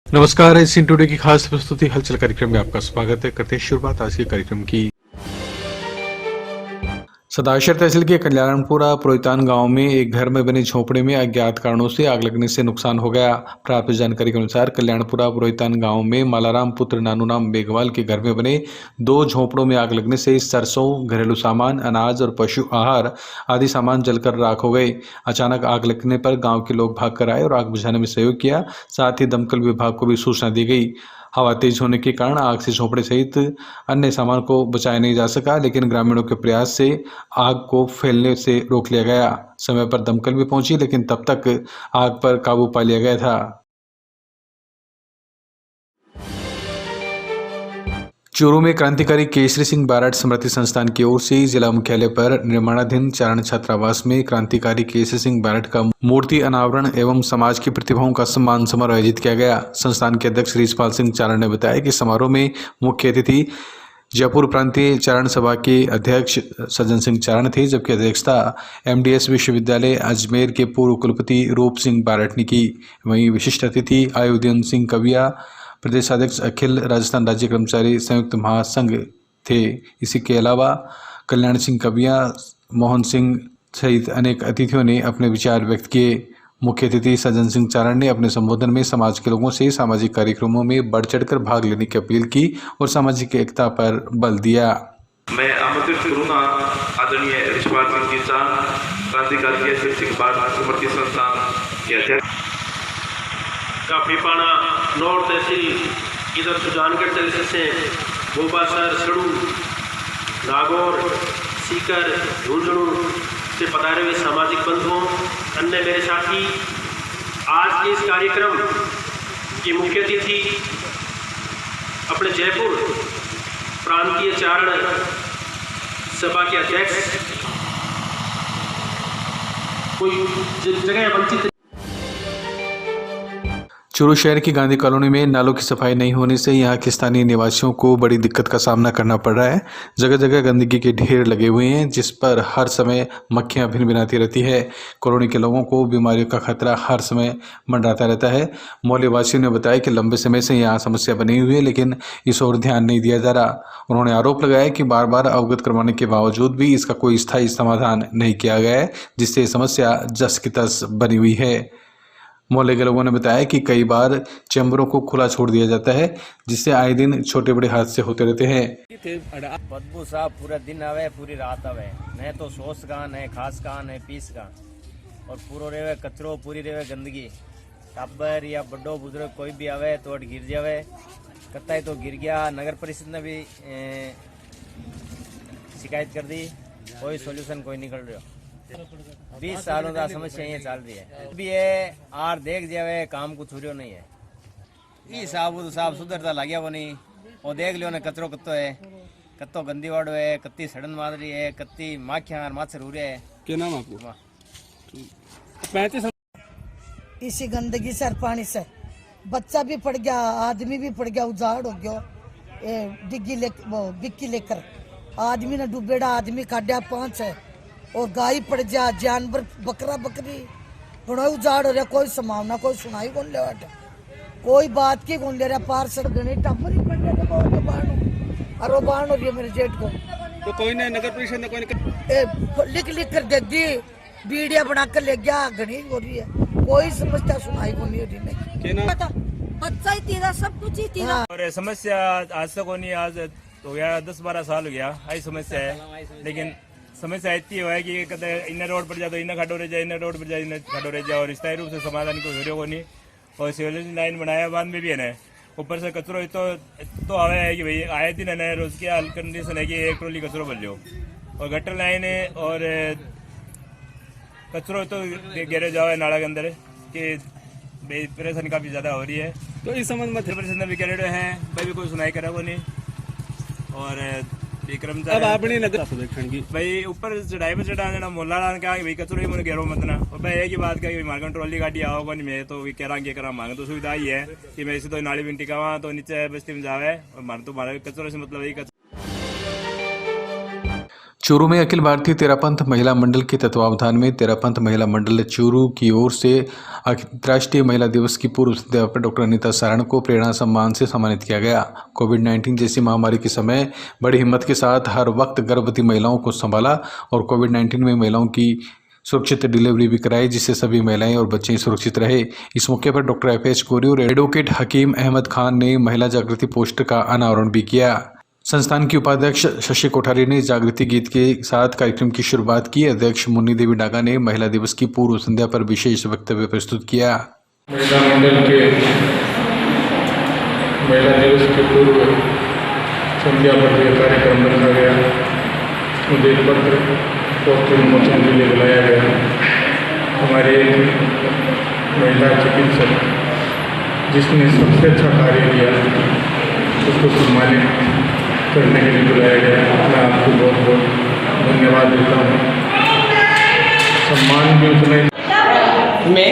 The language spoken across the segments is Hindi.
नमस्कार। इस टुडे की खास प्रस्तुति हलचल कार्यक्रम में आपका स्वागत है। करते हैं शुरुआत आज के कार्यक्रम की। सदाशर तहसील के कल्याणपुरा पुरोहितान गांव में एक घर में बने झोपड़े में अज्ञात कारणों से आग लगने से नुकसान हो गया। प्राप्त जानकारी के अनुसार कल्याणपुरा पुरोहितान गांव में मालाराम पुत्र नानूराम मेघवाल के घर में बने 2 झोपड़ों में आग लगने से सरसों, घरेलू सामान, अनाज और पशु आहार आदि सामान जलकर राख हो गए। अचानक आग लगने पर गाँव के लोग भागकर आए और आग बुझाने में सहयोग किया। साथ ही दमकल विभाग को भी सूचना दी गई। हवा तेज होने के कारण आग से झोपड़े सहित अन्य सामान को बचाया नहीं जा सका, लेकिन ग्रामीणों के प्रयास से आग को फैलने से रोक लिया गया। समय पर दमकल भी पहुंची, लेकिन तब तक आग पर काबू पा लिया गया था। चूरू में क्रांतिकारी केसरी सिंह बारठ स्मृति संस्थान की ओर से जिला मुख्यालय पर निर्माणाधीन चारण छात्रावास में क्रांतिकारी केसरी सिंह बारठ का मूर्ति अनावरण एवं समाज की प्रतिभाओं का सम्मान समारोह आयोजित किया गया। संस्थान के अध्यक्ष रिजपाल सिंह चारण ने बताया कि समारोह में मुख्य अतिथि जयपुर प्रांतीय चारण सभा के अध्यक्ष सज्जन सिंह चारण थे, जबकि अध्यक्षता एमडीएस विश्वविद्यालय अजमेर के पूर्व कुलपति रूप सिंह बारठ ने की। वहीं विशिष्ट अतिथि आयुधन सिंह कविया, प्रदेशाध्यक्ष अखिल राजस्थान राज्य कर्मचारी संयुक्त महासंघ थे। इसी के अलावा कल्याण सिंह कविया, मोहन सिंह सहित अनेक अतिथियों ने अपने विचार व्यक्त किए। मुख्य अतिथि सज्जन सिंह चारण ने अपने संबोधन में समाज के लोगों से सामाजिक कार्यक्रमों में बढ़ चढ़कर भाग लेने की अपील की और सामाजिक एकता पर बल दिया। मैं आमंत्रित करूंगा आदरणीय रिजपाल सिंह जी क्रांतिकारी केसरी सिंह बारठ स्मृति संस्थान के अध्यक्ष। काफीपाड़ा नॉर्थ तहसील इधर सुजानगढ़ तहसील से गोबासर, सड़ू, नागौर, सीकर, झुंझुनू से पधारे हुए सामाजिक बंधुओं, अन्य मेरे साथी, आज के इस कार्यक्रम के मुख्य अतिथि अपने जयपुर प्रांतीय चारण सभा के अध्यक्ष, कोई जगह वंचित। चूरू शहर की गांधी कॉलोनी में नालों की सफाई नहीं होने से यहां के स्थानीय निवासियों को बड़ी दिक्कत का सामना करना पड़ रहा है। जगह जगह गंदगी के ढेर लगे हुए हैं, जिस पर हर समय मक्खियां भिनभिनाती रहती है। कॉलोनी के लोगों को बीमारियों का खतरा हर समय मंडराता रहता है। मोहल्ले वासियों ने बताया कि लंबे समय से यहाँ समस्या बनी हुई है, लेकिन इस ओर ध्यान नहीं दिया जा रहा। उन्होंने आरोप लगाया कि बार बार अवगत करवाने के बावजूद भी इसका कोई स्थायी समाधान नहीं किया गया है, जिससे समस्या जस की तस बनी हुई है। मोहल्ले के लोगों ने बताया कि कई बार चैम्बरों को खुला छोड़ दिया जाता है, जिससे आए दिन छोटे बड़े हादसे होते रहते हैं। बदबू साहब पूरा दिन आवे, पूरी रात आवे, न तो सोस का, न खास का, न पीस का, और पूरा रेवे कचरो, पूरी रेवे गंदगी। टाबर या बड़ो बुजुर्ग कोई भी आवे तो अट गिर जावे, कत्ता तो गिर गया। नगर परिषद ने भी शिकायत कर दी, कोई सोल्यूशन कोई निकल रहा। 20 सालों का समस्या ये चल रही है। अभी ये आर देख जावे काम कुछ हो नहीं है। ये साहब सुधरता लग गया वो नहीं। और देख लियो ना कचरो कत्तो है, कत्तो गंदी वाड़ो है, कत्ती सड़न मार रही है, कत्ती माखियां माछर हो रहे है। क्या नाम आपको? 35 इसी गंदगी से पानी से बच्चा भी पड़ गया, आदमी भी पड़ गया, उजाड़ हो गया। डिग्गी लेकर आदमी ने डूबेड़ा, आदमी काटा 5 है, और गाय पड़ जा, जानवर बकरा बकरी बड़ा उजाड़ हो रहा। कोई संभावना, कोई सुनाई कौन ले बैठा, कोई बात की कौन ले रहा। पार सड़ गए टापर ही पड़ रहा और बाण हो रही है मेरे जेठ को। तो कोई ने नगर परिषद ने कोई लिख कर दे दी, वीडियो बनाकर ले गया, घनी हो रही है। कोई समस्या सुनाई को नहीं हो रही। बच्चा ही तेरा, सब कुछ ही तेरा। और समस्या आज तक नहीं, आज हो गया 10-12 साल हो गया आई समस्या है। लेकिन समस्या इतनी है कि कदे इन रोड पर जाए तो इन खड्डो रह जाए, इन रोड पर जाए इन खड्डो रह जाए, और स्थायी रूप से समाधान को हो नहीं। और सिविल लाइन बनाया बाद में भी है ना, ऊपर से कचरो तो आवे है कि भाई आए दिन है रोज की हाल कंडीशन है कि 1 ट्रॉली कचरो भर लो, और गटर लाइन है और कचरो तो गिरे जाओ नाला के अंदर कि परेशानी काफी ज्यादा हो रही है। तो इस संबंध में परिषद ने भी कह रहे हैं भाई भी कोई सुनाई करा को नहीं। और अब आपने नगर सर्वेक्षण की भाई ऊपर चढ़ाई पे चढ़ा देना मोहल्ला का भाई कचरो ही मुझे घेरो मत ना। और भाई एक ही बात का मार्गन ट्रॉली गाड़ी आओ नहीं, मैं तो कह रहा करा मांगे तो सुविधा ही है कि मैं इसे तो नाली बिंटी का तो नीचे बस्ती में जावे, और मार तो मारे कचरो से मतलब यही। चूरू में अखिल भारतीय तेरापंथ महिला मंडल के तत्वावधान में तेरापंथ महिला मंडल चूरू की ओर से अंतर्राष्ट्रीय महिला दिवस की पूर्व संध्या पर डॉक्टर अनीता सारण को प्रेरणा सम्मान से सम्मानित किया गया। कोविड-19 जैसी महामारी के समय बड़ी हिम्मत के साथ हर वक्त गर्भवती महिलाओं को संभाला और कोविड-19 में महिलाओं की सुरक्षित डिलीवरी भी कराई, जिससे सभी महिलाएं और बच्चे सुरक्षित रहे। इस मौके पर डॉक्टर FH गोरी और एडवोकेट हकीम अहमद खान ने महिला जागृति पोस्टर का अनावरण भी किया। संस्थान की उपाध्यक्ष शशि कोठारी ने जागृति गीत के साथ कार्यक्रम की शुरुआत की। अध्यक्ष मुन्नी देवी डागा ने महिला दिवस की पूर्व संध्या पर विशेष वक्तव्य प्रस्तुत किया। महिला मंडल के महिला दिवस के पूर्व संध्या पर यह कार्यक्रम रखा गया। मुझे पत्र पोस्टर विमोचन के लिए बुलाया गया। हमारे महिला चिकित्सक जिसने सबसे अच्छा कार्य किया उसको सम्मानित करने के लिए बुलाया गया। मैं आपको बहुत बहुत धन्यवाद देता हूँ। सम्मान भी उतना ही। मैं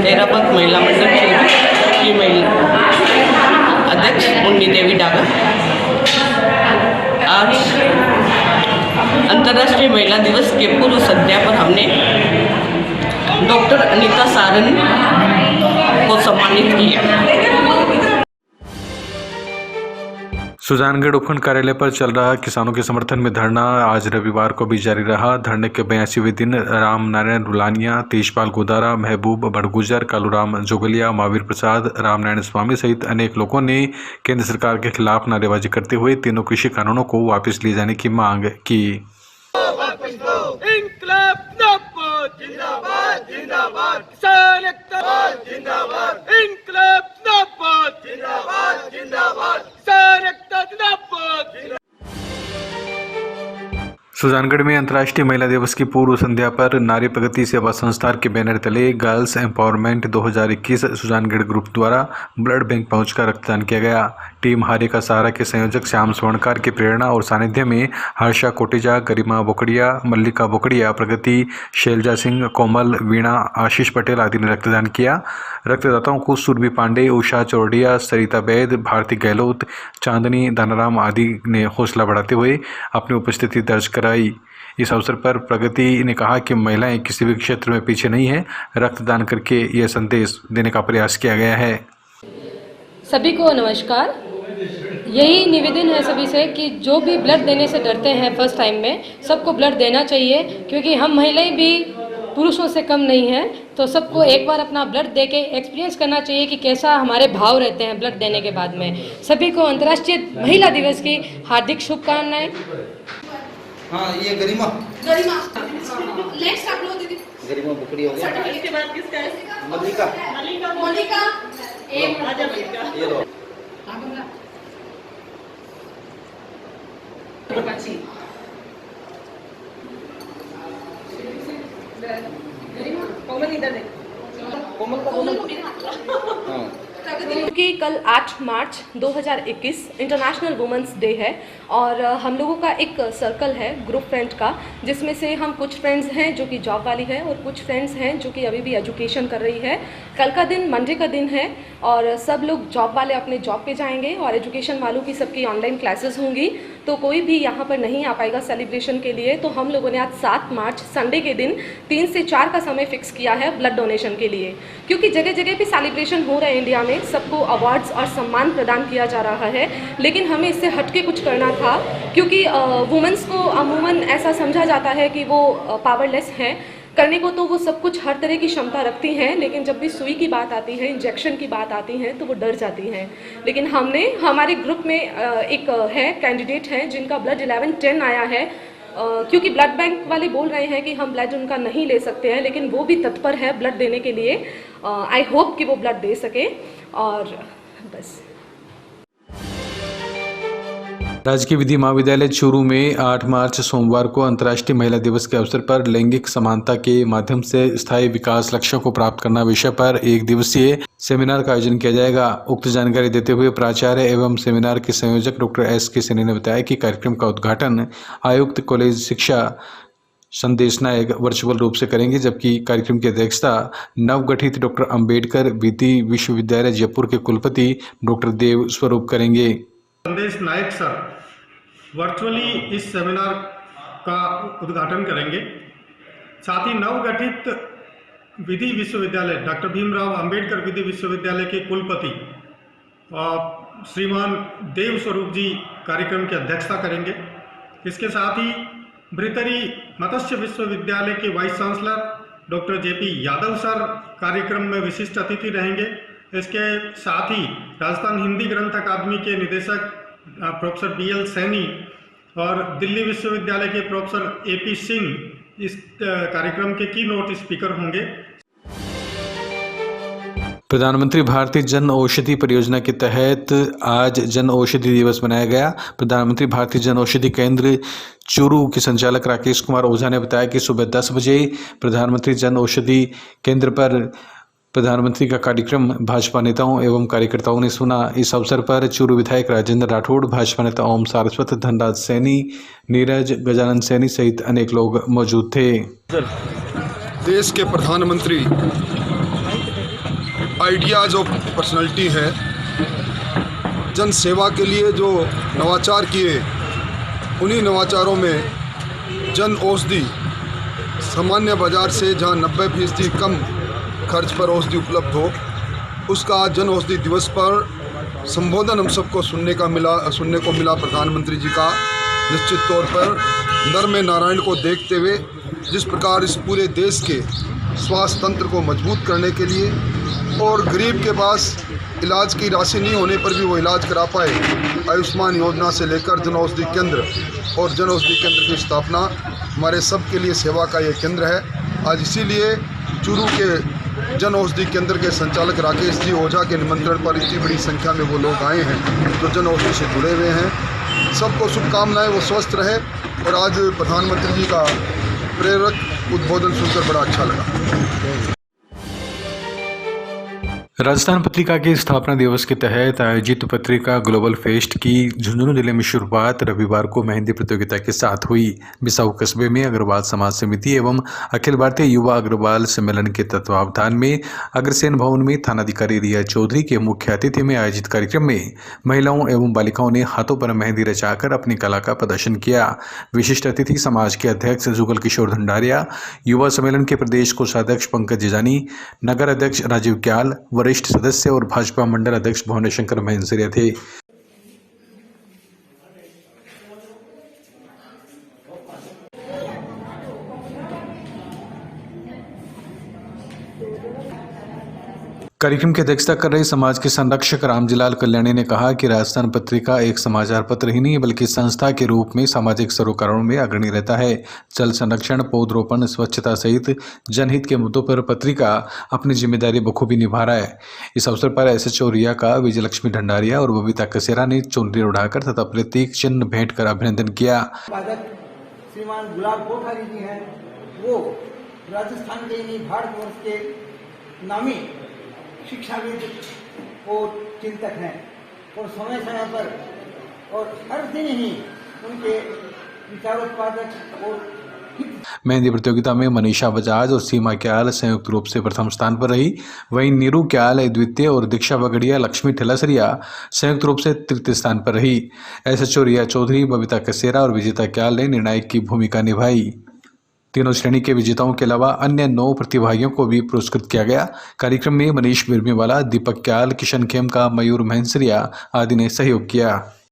तेरापंथ महिला मंडल चूरू की महिला अध्यक्ष मुन्नी देवी डागा आज अंतर्राष्ट्रीय महिला दिवस के पूर्व संध्या पर हमने डॉक्टर अनीता सारण को सम्मानित किया। सुजानगढ़ उपखंड कार्यालय पर चल रहा किसानों के समर्थन में धरना आज रविवार को भी जारी रहा। धरने के 82वें दिन राम नारायण रुलानिया, तेजपाल गोदारा, महबूब बड़गुजर, कालूराम जोगलिया, महावीर प्रसाद, राम नारायण स्वामी सहित अनेक लोगों ने केंद्र सरकार के खिलाफ नारेबाजी करते हुए तीनों कृषि कानूनों को वापस लिए जाने की मांग की। सुजानगढ़ में अंतर्राष्ट्रीय महिला दिवस की पूर्व संध्या पर नारी प्रगति सेवा संस्थान के बैनर तले गर्ल्स एम्पावरमेंट 2021 सुजानगढ़ ग्रुप द्वारा ब्लड बैंक पहुंचकर रक्तदान किया गया। टीम हारे का सहारा के संयोजक श्याम स्वर्णकार की प्रेरणा और सानिध्य में हर्षा कोटेजा, गरिमा बोकड़िया, मल्लिका बोकड़िया, प्रगति, शैलजा सिंह, कोमल, वीणा, आशीष पटेल आदि ने रक्तदान किया। रक्तदाताओं को सुरभि पांडे, उषा चौरडिया, सरिता वैद, भारती गहलोत, चांदनी दानाराम आदि ने हौसला बढ़ाते हुए अपनी उपस्थिति दर्ज कराई। इस अवसर पर प्रगति ने कहा कि महिलाएं किसी भी क्षेत्र में पीछे नहीं है। रक्तदान करके यह संदेश देने का प्रयास किया गया है। सभी को नमस्कार। यही निवेदन है सभी से कि जो भी ब्लड देने से डरते हैं फर्स्ट टाइम में, सबको ब्लड देना चाहिए, क्योंकि हम महिलाएं भी पुरुषों से कम नहीं हैं। तो सबको एक बार अपना ब्लड देके एक्सपीरियंस करना चाहिए कि कैसा हमारे भाव रहते हैं ब्लड देने के बाद में। सभी को अंतर्राष्ट्रीय महिला दिवस की हार्दिक शुभकामनाएं। हाँ, ये गरिमा लेट्स स्टार्ट लो दीदी। गरिमा बुकड़ी हो गया। सर्टिफिकेट के बाद किसका है? मल्लिका मल्लिका एक राजा मल्लिका ये लो। कोमल इधर देख। कोमल का कोमल। हाँ। क्योंकि कल 8 मार्च 2021 इंटरनेशनल वुमेंस डे है और हम लोगों का एक सर्कल है ग्रुप फ्रेंड का, जिसमें से हम कुछ फ्रेंड्स हैं जो कि जॉब वाली है और कुछ फ्रेंड्स हैं जो कि अभी भी एजुकेशन कर रही है। कल का दिन मंडे का दिन है और सब लोग जॉब वाले अपने जॉब पे जाएंगे और एजुकेशन वालों की सबकी ऑनलाइन क्लासेस होंगी, तो कोई भी यहाँ पर नहीं आ पाएगा सेलिब्रेशन के लिए। तो हम लोगों ने आज 7 मार्च संडे के दिन 3 से 4 का समय फिक्स किया है ब्लड डोनेशन के लिए, क्योंकि जगह जगह पे सेलिब्रेशन हो रहा है इंडिया में, सबको अवार्ड्स और सम्मान प्रदान किया जा रहा है, लेकिन हमें इससे हटके कुछ करना था, क्योंकि वुमेंस को अमूमन ऐसा समझा जाता है कि वो पावरलेस हैं। करने को तो वो सब कुछ हर तरह की क्षमता रखती हैं, लेकिन जब भी सुई की बात आती है, इंजेक्शन की बात आती है, तो वो डर जाती हैं। लेकिन हमने हमारे ग्रुप में एक है कैंडिडेट हैं जिनका ब्लड 11-10 आया है, क्योंकि ब्लड बैंक वाले बोल रहे हैं कि हम ब्लड उनका नहीं ले सकते हैं, लेकिन वो भी तत्पर है ब्लड देने के लिए। आई होप कि वो ब्लड दे सके। और बस। राजकीय विधि महाविद्यालय चूरू में 8 मार्च सोमवार को अंतर्राष्ट्रीय महिला दिवस के अवसर पर लैंगिक समानता के माध्यम से स्थायी विकास लक्ष्यों को प्राप्त करना विषय पर 1 दिवसीय सेमिनार का आयोजन किया जाएगा। उक्त जानकारी देते हुए प्राचार्य एवं सेमिनार के संयोजक डॉक्टर S.K. सैनी ने बताया कि कार्यक्रम का उद्घाटन आयुक्त कॉलेज शिक्षा संदेश नायक वर्चुअल रूप से करेंगे, जबकि कार्यक्रम की अध्यक्षता नवगठित डॉक्टर अंबेडकर विधि विश्वविद्यालय जयपुर के कुलपति डॉक्टर देव स्वरूप करेंगे। संदेश नायक सर वर्चुअली इस सेमिनार का उद्घाटन करेंगे। साथ ही नवगठित विधि विश्वविद्यालय डॉक्टर भीमराव अंबेडकर विधि विश्वविद्यालय के कुलपति श्रीमान देव स्वरूप जी कार्यक्रम की अध्यक्षता करेंगे। इसके साथ ही भृतरी मत्स्य विश्वविद्यालय के vice chancellor doctor JP Yadav sir कार्यक्रम में विशिष्ट अतिथि रहेंगे। इसके साथ ही राजस्थान हिंदी ग्रंथ अकादमी के निदेशक प्रोफेसर BL सैनी और दिल्ली विश्वविद्यालय के प्रोफेसर AP सिंह इस कार्यक्रम के कीनोट स्पीकर होंगे। प्रधानमंत्री भारतीय जन औषधि परियोजना के तहत आज जन औषधि दिवस मनाया गया। प्रधानमंत्री भारतीय जन औषधि केंद्र चूरू के संचालक राकेश कुमार ओझा ने बताया कि सुबह 10 बजे प्रधानमंत्री जन औषधि केंद्र पर प्रधानमंत्री का कार्यक्रम भाजपा नेताओं एवं कार्यकर्ताओं ने सुना। इस अवसर पर चूरू विधायक राजेंद्र राठौड़, भाजपा नेता ओम सारस्वत, धनराज सैनी, नीरज, गजानन सैनी सहित अनेक लोग मौजूद थे। देश के प्रधानमंत्री आइडियाज ऑफ पर्सनालिटी है। जन सेवा के लिए जो नवाचार किए, उन्हीं नवाचारों में जन औषधि सामान्य बाजार से जहां 90% कम खर्च पर औषधि उपलब्ध हो, उसका आज जन औषधि दिवस पर संबोधन हम सबको सुनने को मिला प्रधानमंत्री जी का। निश्चित तौर पर नर में नारायण को देखते हुए जिस प्रकार इस पूरे देश के स्वास्थ्य तंत्र को मजबूत करने के लिए और गरीब के पास इलाज की राशि नहीं होने पर भी वो इलाज करा पाए, आयुष्मान योजना से लेकर जन औषधि केंद्र और जन औषधि केंद्र की स्थापना हमारे सब के लिए सेवा का ये केंद्र है। आज इसीलिए चूरू के जन औषधि केंद्र के संचालक राकेश जी ओझा के निमंत्रण पर इतनी बड़ी संख्या में वो लोग आए हैं जो जन औषधि से जुड़े हुए हैं। सबको शुभकामनाएं, वो स्वस्थ रहे। और आज प्रधानमंत्री जी का प्रेरक उद्बोधन सुनकर बड़ा अच्छा लगा। राजस्थान पत्रिका के स्थापना दिवस के तहत आयोजित पत्रिका ग्लोबल फेस्ट की झुंझुनू जिले में शुरुआत रविवार को मेहंदी प्रतियोगिता के साथ हुई। बिसाऊ कस्बे में अग्रवाल समाज समिति एवं अखिल भारतीय युवा अग्रवाल सम्मेलन के तत्वावधान में अग्रसेन भवन में थानाधिकारी रिया चौधरी के मुख्य अतिथि में आयोजित कार्यक्रम में महिलाओं एवं बालिकाओं ने हाथों पर मेहंदी रचाकर अपनी कला का प्रदर्शन किया। विशिष्ट अतिथि समाज के अध्यक्ष जुगल किशोर भंडारिया, युवा सम्मेलन के प्रदेश कोषाध्यक्ष पंकज जिजानी, नगर अध्यक्ष राजीव क्याल, वरिष्ठ सदस्य और भाजपा मंडल अध्यक्ष भुवनेश शंकर महंसरिया थे। कार्यक्रम की अध्यक्षता कर रहे समाज के संरक्षक रामजीलाल कल्याणी ने कहा कि राजस्थान पत्रिका एक समाचार पत्र ही नहीं बल्कि संस्था के रूप में सामाजिक सरोकारों में अग्रणी रहता है। जल संरक्षण, पौधरोपण, स्वच्छता सहित जनहित के मुद्दों पर पत्रिका अपनी जिम्मेदारी बखूबी निभा रहा है। इस अवसर पर SHO रिया का विजयलक्ष्मी ढंडारिया और बबीता कसेरा ने चुनरी उड़ाकर तथा प्रतीक चिन्ह भेंट कर अभिनंदन किया। श्रीमान गुलाब कोठारी जी हैं, वो राजस्थान के नहीं भारतवर्ष के नामी शिक्षाविद और चिंतक हैं और समय समय पर और हर दिन ही उनके विचारोत्पादक और मेहंदी प्रतियोगिता में मनीषा बजाज और सीमा क्याल संयुक्त रूप से प्रथम स्थान पर रही। वहीं नीरू क्याल द्वितीय और दीक्षा बगड़िया, लक्ष्मी ठेलासरिया संयुक्त रूप से तृतीय स्थान पर रही। SHO रिया चौधरी, बबीता कसेरा और विजेता क्याल ने निर्णायक की भूमिका निभाई। तीनों श्रेणी के विजेताओं के अलावा अन्य 9 प्रतिभागियों को भी पुरस्कृत किया गया। कार्यक्रम में मनीष बिरमीवाला, दीपक क्याल, किशन खेमका, मयूर महंसरिया आदि ने सहयोग किया।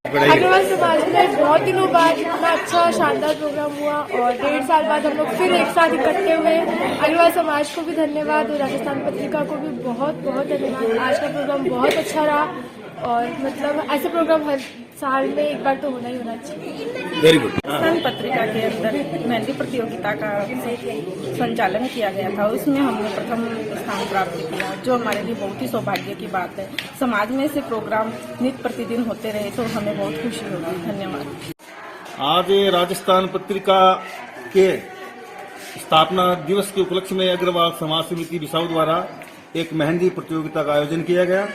अग्रवाल समाज में बहुत दिनों बाद इतना अच्छा शानदार प्रोग्राम हुआ और 1.5 साल बाद हम लोग फिर एक साथ इकट्ठे हुए। अग्रवाल समाज को भी धन्यवाद और राजस्थान पत्रिका को भी बहुत बहुत धन्यवाद। आज का प्रोग्राम बहुत अच्छा रहा और मतलब ऐसे प्रोग्राम हर साल में एक बार तो होना ही होना चाहिए। Very good. राजस्थान पत्रिका के अंदर मेहंदी प्रतियोगिता का संचालन किया गया था, उसमें हमने प्रथम स्थान प्राप्त किया, जो हमारे लिए बहुत ही सौभाग्य की बात है। समाज में से प्रोग्राम नित्य प्रतिदिन होते रहे तो हमें बहुत खुशी होगी। धन्यवाद। आज राजस्थान पत्रिका के स्थापना दिवस के उपलक्ष्य में अग्रवाल समाज समिति बिसाऊ द्वारा एक मेहंदी प्रतियोगिता का आयोजन किया गया,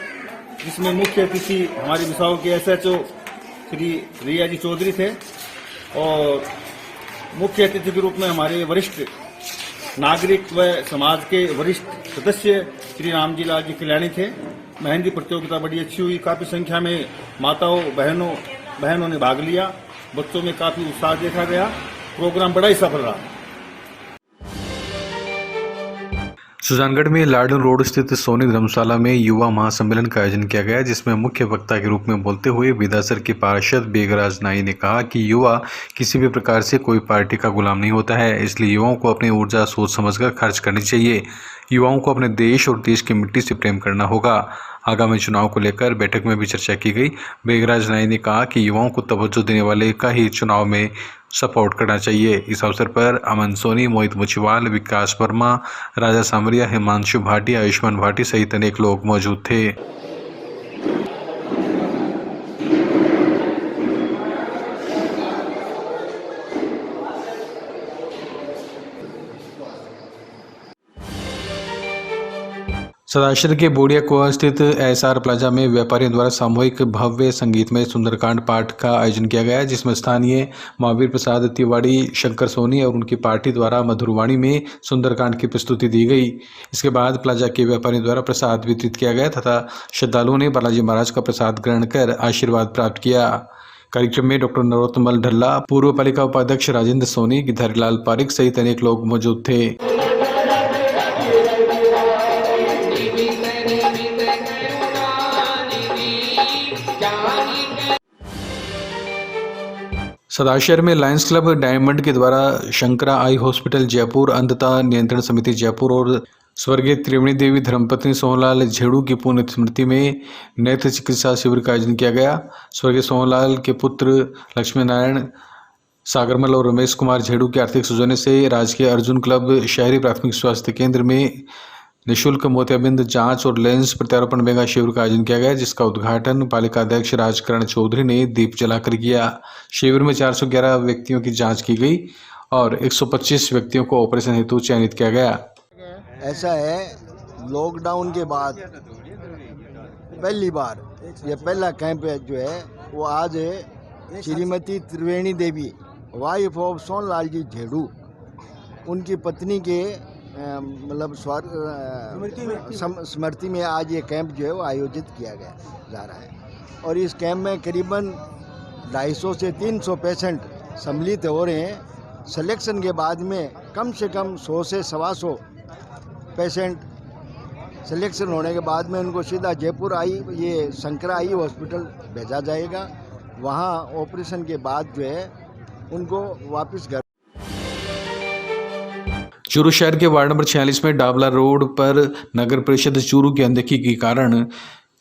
जिसमें मुख्य अतिथि हमारे बिसाऊ के SHO श्री रिया जी चौधरी थे और मुख्य अतिथि के रूप में हमारे वरिष्ठ नागरिक व समाज के वरिष्ठ सदस्य श्री रामजीलाल जी कल्याणी थे। मेहंदी प्रतियोगिता बड़ी अच्छी हुई, काफी संख्या में माताओं बहनों ने भाग लिया, बच्चों में काफी उत्साह देखा गया प्रोग्राम बड़ा ही सफल रहा। सुजानगढ़ में लाडन रोड स्थित सोनी धर्मशाला में युवा महासम्मेलन का आयोजन किया गया, जिसमें मुख्य वक्ता के रूप में बोलते हुए विधासर के पार्षद बेगराज नाई ने कहा कि युवा किसी भी प्रकार से कोई पार्टी का गुलाम नहीं होता है, इसलिए युवाओं को अपनी ऊर्जा सोच समझकर खर्च करनी चाहिए। युवाओं को अपने देश और देश की मिट्टी से प्रेम करना होगा। आगामी चुनाव को लेकर बैठक में भी चर्चा की गई। बेगराज नाई ने कहा कि युवाओं को तवज्जो देने वाले का ही चुनाव में सपोर्ट करना चाहिए। इस अवसर पर अमन सोनी, मोहित मुचीवाल, विकास वर्मा, राजा सांवरिया, हिमांशु भाटी, आयुष्मान भाटी सहित अनेक लोग मौजूद थे। सदाशर के बोडिया कुआ स्थित एसआर प्लाजा में व्यापारियों द्वारा सामूहिक भव्य संगीतमय सुंदरकांड पाठ का आयोजन किया गया, जिसमें स्थानीय महावीर प्रसाद तिवाड़ी, शंकर सोनी और उनकी पार्टी द्वारा मधुरवाणी में सुंदरकांड की प्रस्तुति दी गई। इसके बाद प्लाजा के व्यापारियों द्वारा प्रसाद वितरित किया गया तथा श्रद्धालुओं ने बालाजी महाराज का प्रसाद ग्रहण कर आशीर्वाद प्राप्त किया। कार्यक्रम में डॉक्टर नरोत्तमल ढल्ला, पूर्व पालिका उपाध्यक्ष राजेंद्र सोनी, गिधारीलाल पारिक सहित अनेक लोग मौजूद थे। सदाशहर में लायंस क्लब डायमंड के द्वारा शंकरा आई हॉस्पिटल जयपुर, अंधता नियंत्रण समिति जयपुर और स्वर्गीय त्रिवेणी देवी धर्मपत्नी सोहनलाल झेड़ू की पुण्य स्मृति में नेत्र चिकित्सा शिविर का आयोजन किया गया। स्वर्गीय सोहनलाल के पुत्र लक्ष्मी नारायण सागरमल और रमेश कुमार झेड़ू के आर्थिक सौजन्य से राजकीय अर्जुन क्लब शहरी प्राथमिक स्वास्थ्य केंद्र में निःशुल्क मोतियाबिंद जांच और लेंस प्रत्यारोपण मेगा शिविर का आयोजन किया गया, जिसका उद्घाटन पालिका अध्यक्ष राजकरण चौधरी ने दीप जलाकर किया। शिविर में 411 व्यक्तियों की जांच की गई और 125 व्यक्तियों को ऑपरेशन हेतु चयनित किया गया। ऐसा है, लॉकडाउन के बाद पहली बार ये पहला कैंप जो है वो आज श्रीमती त्रिवेणी देवी वाइफ ऑफ सोहनलाल जी झेड़ू, उनकी पत्नी के मतलब स्मृति में आज ये कैंप जो है वो आयोजित किया गया जा रहा है और इस कैंप में करीबन 250 से 300 पेशेंट सम्मिलित हो रहे हैं। सिलेक्शन के बाद में कम से कम 100 से 125 पेशेंट सिलेक्शन होने के बाद में उनको सीधा जयपुर ये शंकरा आई हॉस्पिटल भेजा जाएगा। वहाँ ऑपरेशन के बाद जो है उनको वापस घर। चूरू शहर के वार्ड नंबर 46 में डाबला रोड पर नगर परिषद चूरू की अनदेखी के कारण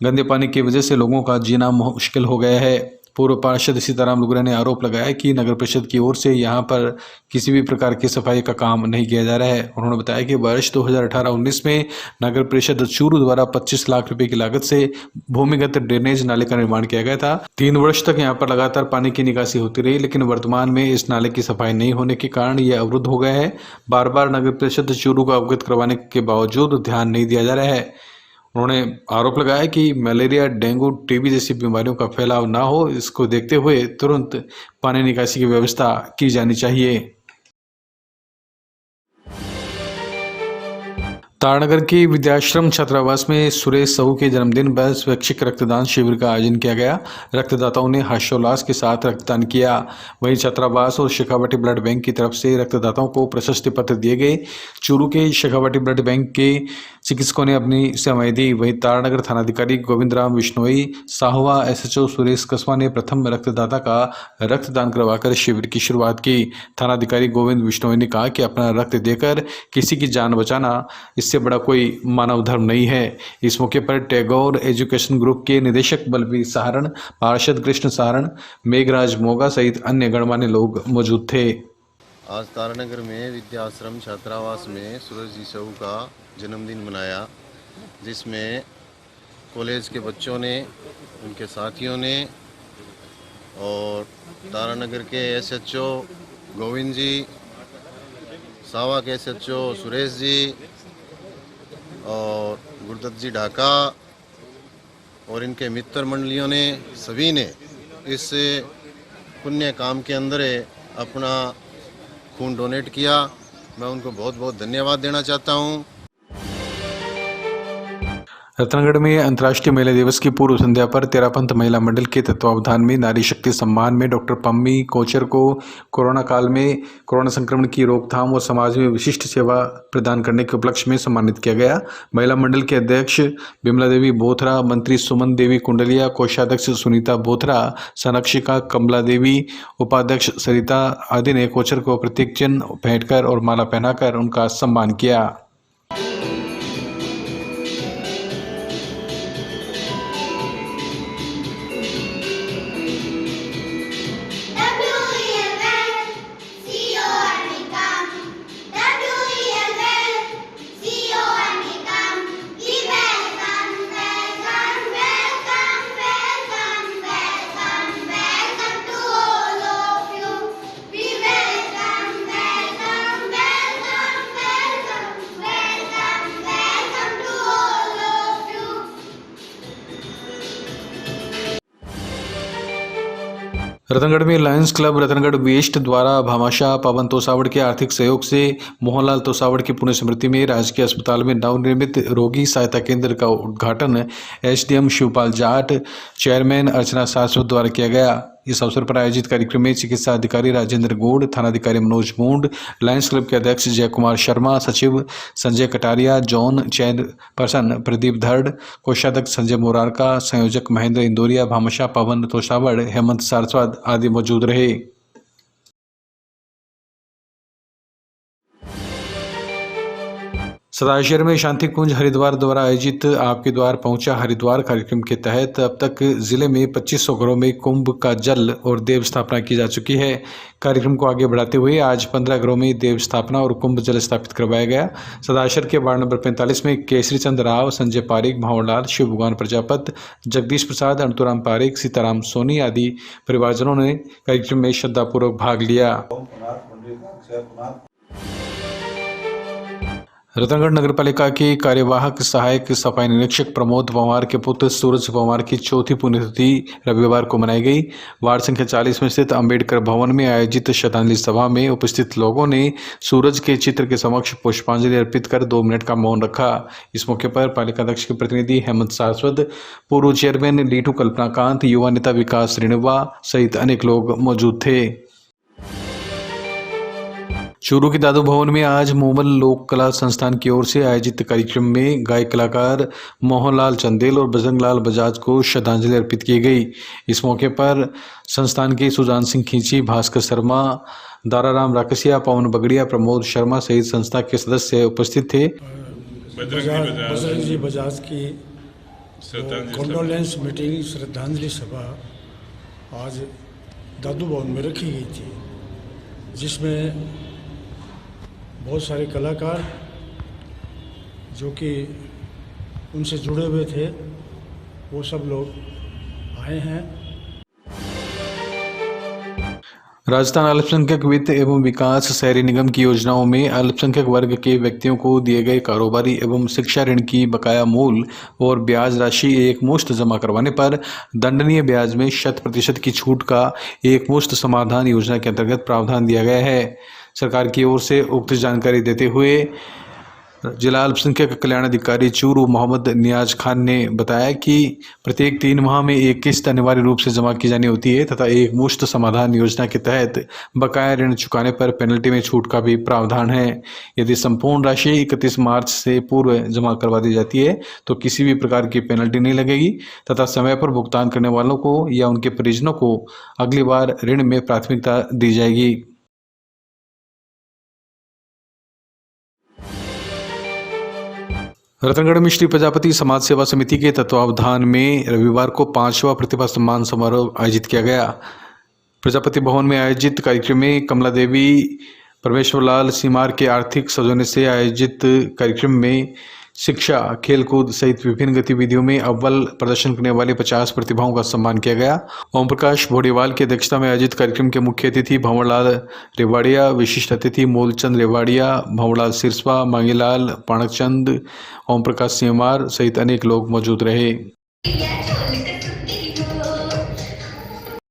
गंदे पानी की वजह से लोगों का जीना मुश्किल हो गया है। पूर्व पार्षद सीताराम लुगरा ने आरोप लगाया कि नगर परिषद की ओर से यहां पर किसी भी प्रकार की सफाई का काम नहीं किया जा रहा है। उन्होंने बताया कि वर्ष 2018-19 में नगर परिषद चूरू द्वारा 25 लाख रुपए की लागत से भूमिगत ड्रेनेज नाले का निर्माण किया गया था। 3 वर्ष तक यहां पर लगातार पानी की निकासी होती रही, लेकिन वर्तमान में इस नाले की सफाई नहीं होने के कारण यह अवरुद्ध हो गया है। बार बार नगर परिषद चूरू को अवगत करवाने के बावजूद ध्यान नहीं दिया जा रहा है। उन्होंने आरोप लगाया कि मलेरिया, डेंगू, टीबी जैसी बीमारियों का फैलाव ना हो, इसको देखते हुए तुरंत पानी निकासी की व्यवस्था की जानी चाहिए। तारानगर के विद्याश्रम छात्रावास में सुरेश साहू के जन्मदिन पर स्वैच्छिक रक्तदान शिविर का आयोजन किया गया। रक्तदाताओं ने हर्षोल्लास के साथ रक्तदान किया। वहीं छात्रावास और शेखावाटी ब्लड बैंक की तरफ से रक्तदाताओं को प्रशस्ति पत्र दिए गए। चूरू के शेखावाटी ब्लड बैंक के चिकित्सकों ने अपनी सेवाएं दी। वहीं तारानगर थानाधिकारी गोविंद राम बिश्नोई, साहवा SHO सुरेश कस्बा ने प्रथम रक्तदाता का रक्तदान करवाकर शिविर की शुरुआत की। थानाधिकारी गोविंद बिश्नोई ने कहा कि अपना रक्त देकर किसी की जान बचाना इससे बड़ा कोई मानव धर्म नहीं है। इस मौके पर टैगोर एजुकेशन ग्रुप के निदेशक बलबीर सहारण, पार्षद कृष्ण सहारण, मेघराज मोगा सहित अन्य गणमान्य लोग मौजूद थे। आज तारानगर में विद्याश्रम छात्रावास में सूरज जी साहू का जन्मदिन मनाया, जिसमें कॉलेज के बच्चों ने, उनके साथियों ने और तारानगर के SHO गोविंद जी, सावा के SHO सुरेश जी और गुरदत्त जी ढाका और इनके मित्र मंडलियों ने, सभी ने इस पुण्य काम के अंदर अपना खून डोनेट किया। मैं उनको बहुत बहुत धन्यवाद देना चाहता हूं। रतनगढ़ में अंतर्राष्ट्रीय महिला दिवस की पूर्व संध्या पर तेरापंथ महिला मंडल के तत्वावधान में नारी शक्ति सम्मान में डॉक्टर पम्मी कोचर को कोरोना काल में कोरोना संक्रमण की रोकथाम और समाज में विशिष्ट सेवा प्रदान करने के उपलक्ष्य में सम्मानित किया गया। महिला मंडल के अध्यक्ष बिमला देवी बोथरा, मंत्री सुमन देवी कुंडलिया, कोषाध्यक्ष सुनीता बोथरा, संरक्षिका कमला देवी, उपाध्यक्ष सरिता आदि ने कोचर को प्रतीक चिन्ह भेंटकर और माला पहनाकर उनका सम्मान किया। रतनगढ़ में लायंस क्लब रतनगढ़ वेस्ट द्वारा भामाशाह पवन तोसावड़ के आर्थिक सहयोग से मोहनलाल तोसावड़ की पुण्य स्मृति में राजकीय अस्पताल में नवनिर्मित रोगी सहायता केंद्र का उद्घाटन एसडीएम शिवपाल जाट, चेयरमैन अर्चना शाश्वत द्वारा किया गया। इस अवसर पर आयोजित कार्यक्रम में चिकित्सा अधिकारी राजेंद्र गोड़, थानाधिकारी मनोज मूंड, लायंस क्लब के अध्यक्ष जय कुमार शर्मा, सचिव संजय कटारिया, जॉन चेयरपर्सन प्रदीप धड़, कोषाध्यक्ष संजय मोरारका, संयोजक महेंद्र इंदौरिया, भामाशाह पवन तोसावड़, हेमंत सारस्वत आदि मौजूद रहे। सदाशहर में शांति कुंज हरिद्वार द्वारा आयोजित आपके द्वार पहुंचा हरिद्वार कार्यक्रम के तहत अब तक जिले में 2500 घरों में कुंभ का जल और देव स्थापना की जा चुकी है। कार्यक्रम को आगे बढ़ाते हुए आज 15 घरों में देव स्थापना और कुंभ जल स्थापित करवाया गया। सदाशहर के वार्ड नंबर 45 में केसरी चंद राव, संजय पारिक, भावरलाल, शिव भगवान प्रजापत, जगदीश प्रसाद, अनंतुराम पारिक, सीताराम सोनी आदि परिवारजनों ने कार्यक्रम में श्रद्धापूर्वक भाग लिया। रतनगढ़ नगरपालिका के कार्यवाहक सहायक सफाई निरीक्षक प्रमोद पंवार के पुत्र सूरज पंवार की चौथी पुण्यतिथि रविवार को मनाई गई। वार्ड संख्या 40 में स्थित अंबेडकर भवन में आयोजित श्रद्धांजलि सभा में उपस्थित लोगों ने सूरज के चित्र के समक्ष पुष्पांजलि अर्पित कर 2 मिनट का मौन रखा। इस मौके पर पालिका अध्यक्ष के प्रतिनिधि हेमंत सारस्वत, पूर्व चेयरमैन लीटू कल्पनाकांत, युवा नेता विकास रेणुवा सहित अनेक लोग मौजूद थे। चूरू के दादू भवन में आज मोमल लोक कला संस्थान की ओर से आयोजित कार्यक्रम में गायक कलाकार मोहनलाल चंदेल और बजरंगलाल बजाज को श्रद्धांजलि अर्पित की गई। इस मौके पर संस्थान के सुजान सिंह खींची, भास्कर शर्मा, दाराराम राकसिया, पवन बगड़िया, प्रमोद शर्मा सहित संस्था के सदस्य उपस्थित थे। बजरंग जी बजाज की कॉन्डोलेंस मीटिंग श्रद्धांजलि सभा आज दादू भवन में रखी गई थी, जिसमें बहुत सारे कलाकार जो कि उनसे जुड़े हुए थे वो सब लोग आए हैं। राजस्थान अल्पसंख्यक वित्त एवं विकास शहरी निगम की योजनाओं में अल्पसंख्यक वर्ग के व्यक्तियों को दिए गए कारोबारी एवं शिक्षा ऋण की बकाया मूल और ब्याज राशि एक मुश्त जमा करवाने पर दंडनीय ब्याज में 100% की छूट का एक मुश्त समाधान योजना के अंतर्गत प्रावधान दिया गया है। सरकार की ओर से उक्त जानकारी देते हुए जिला अल्पसंख्यक कल्याण अधिकारी चूरू मोहम्मद नियाज खान ने बताया कि प्रत्येक 3 माह में एक किस्त अनिवार्य रूप से जमा की जानी होती है तथा एक मुश्त समाधान योजना के तहत बकाया ऋण चुकाने पर पेनल्टी में छूट का भी प्रावधान है। यदि संपूर्ण राशि 31 मार्च से पूर्व जमा करवा दी जाती है तो किसी भी प्रकार की पेनल्टी नहीं लगेगी तथा समय पर भुगतान करने वालों को या उनके परिजनों को अगली बार ऋण में प्राथमिकता दी जाएगी। रतनगढ़ में श्री प्रजापति समाज सेवा समिति के तत्वावधान में रविवार को 5वां प्रतिभा सम्मान समारोह आयोजित किया गया। प्रजापति भवन में आयोजित कार्यक्रम में कमला देवी, परमेश्वरलाल सीमार के आर्थिक सौजन्य से आयोजित कार्यक्रम में शिक्षा, खेलकूद सहित विभिन्न गतिविधियों में अव्वल प्रदर्शन करने वाले 50 प्रतिभाओं का सम्मान किया गया। ओम प्रकाश भोडेवाल की अध्यक्षता में आयोजित कार्यक्रम के मुख्य अतिथि भंवरलाल रेवाड़िया, विशिष्ट अतिथि मूलचंद रेवाड़िया, भंवरलाल सिरसवा, मांगीलाल पाणकचंद, ओम प्रकाश सीमार सहित अनेक लोग मौजूद रहे।